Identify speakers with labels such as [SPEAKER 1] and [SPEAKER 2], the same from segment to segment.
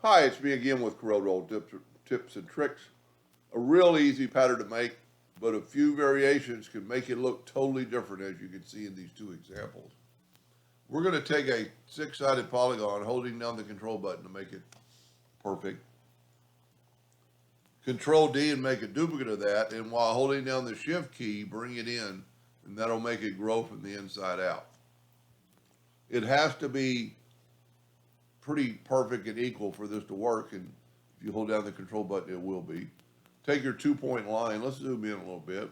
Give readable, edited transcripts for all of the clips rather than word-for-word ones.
[SPEAKER 1] Hi, it's me again with Corel tips and tricks. A real easy pattern to make, but a few variations can make it look totally different, as you can see in these two examples. We're going to take a six-sided polygon, holding down the control button to make it perfect. Control D and make a duplicate of that, and while holding down the shift key, bring it in, and that'll make it grow from the inside out. It has to be pretty perfect and equal for this to work, and if you hold down the control button, it will be. Take your 2-point line. Let's zoom in a little bit.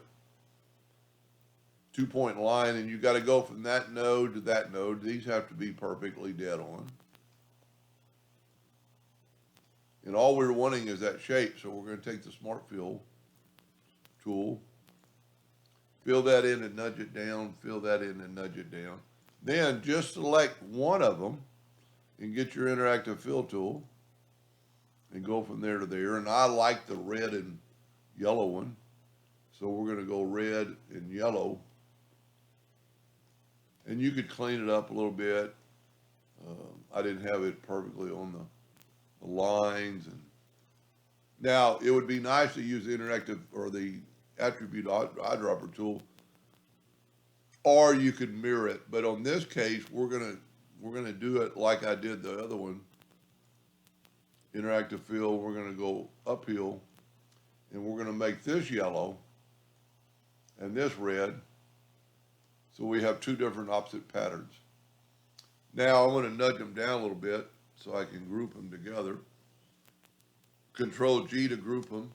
[SPEAKER 1] 2-point line, and you got to go from that node to that node. These have to be perfectly dead on. And all we're wanting is that shape, so we're going to take the Smart Fill tool, fill that in and nudge it down, fill that in and nudge it down. Then just select one of them and get your interactive fill tool and go from there to there. And I like the red and yellow one, so we're going to go red and yellow. And you could clean it up a little bit. I didn't have it perfectly on the lines. And now it would be nice to use the interactive or the attribute eyedropper tool, or you could mirror it. But on this case, we're gonna do it like I did the other one. Interactive fill, we're gonna go uphill, and we're gonna make this yellow and this red. So we have two different opposite patterns. Now I'm gonna nudge them down a little bit so I can group them together. Control G to group them.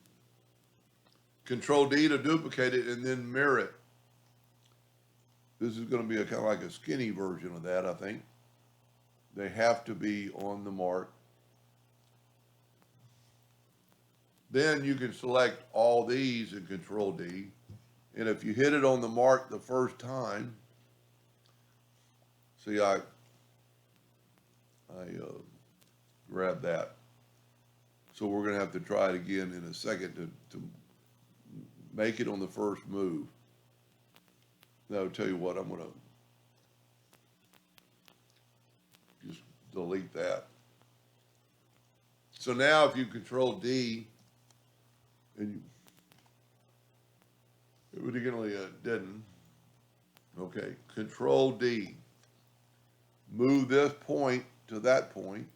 [SPEAKER 1] Control D to duplicate it and then mirror it. This is going to be a kind of like a skinny version of that, I think. They have to be on the mark. Then you can select all these and Control D. And if you hit it on the mark the first time, see, I grabbed that. So we're going to have to try it again in a second to make it on the first move. Now, I'll tell you what, I'm going to just delete that. So now if you Control D, and it originally didn't. Okay, Control D. Move this point to that point,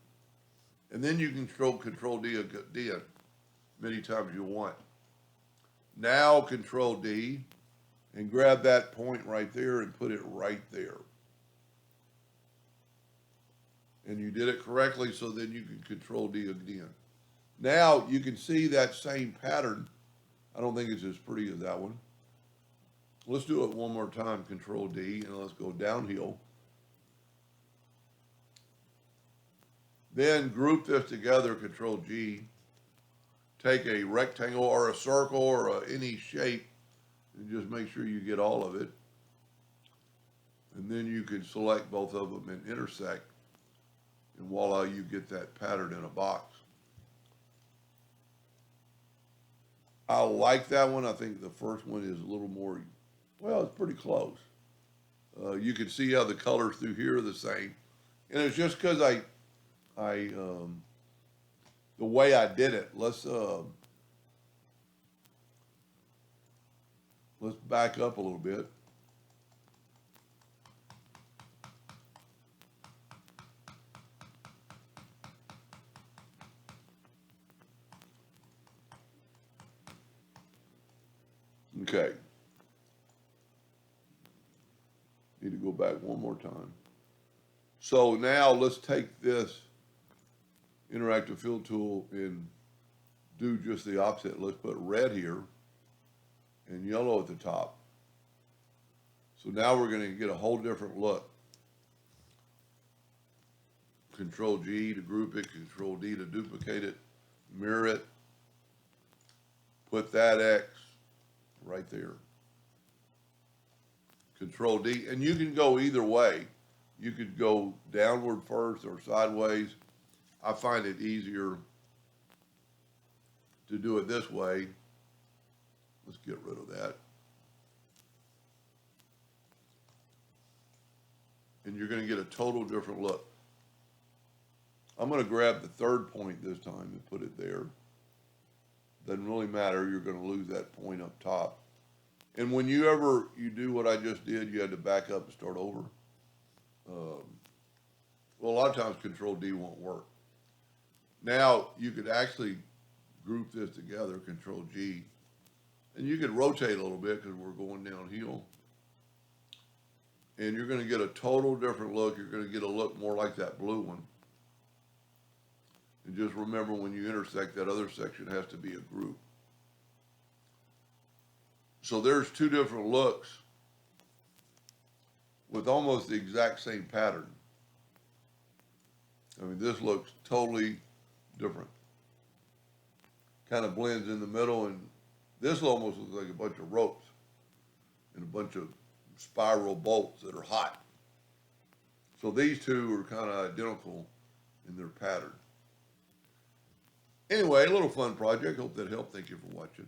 [SPEAKER 1] and then you can Control D again many times you want. Now Control D, and grab that point right there and put it right there. And you did it correctly, so then you can Control D again. Now you can see that same pattern. I don't think it's as pretty as that one. Let's do it one more time, Control D, and let's go downhill. Then group this together, Control G. Take a rectangle or a circle or any shape and just make sure you get all of it. And then you can select both of them and intersect. And voila, you get that pattern in a box. I like that one. I think the first one is a little more, well, it's pretty close. You can see how the colors through here are the same. And it's just because the way I did it. Let's back up a little bit. Okay. Need to go back one more time. So now let's take this interactive fill tool and do just the opposite. Let's put red here and yellow at the top. So now we're going to get a whole different look. Control G to group it, Control D to duplicate it, mirror it, put that X right there. Control D, and you can go either way. You could go downward first or sideways. I find it easier to do it this way. Let's get rid of that. And you're going to get a total different look. I'm going to grab the third point this time and put it there. Doesn't really matter. You're going to lose that point up top. And when you do what I just did, you had to back up and start over. Well, a lot of times Control D won't work. Now you could actually group this together, Control G, and you could rotate a little bit because we're going downhill. And you're going to get a total different look. You're going to get a look more like that blue one. And just remember, when you intersect, that other section has to be a group. So there's two different looks with almost the exact same pattern. I mean, this looks totally different. Kind of blends in the middle, and this almost looks like a bunch of ropes and a bunch of spiral bolts that are hot. So these two are kind of identical in their pattern. Anyway, a little fun project. Hope that helped. Thank you for watching.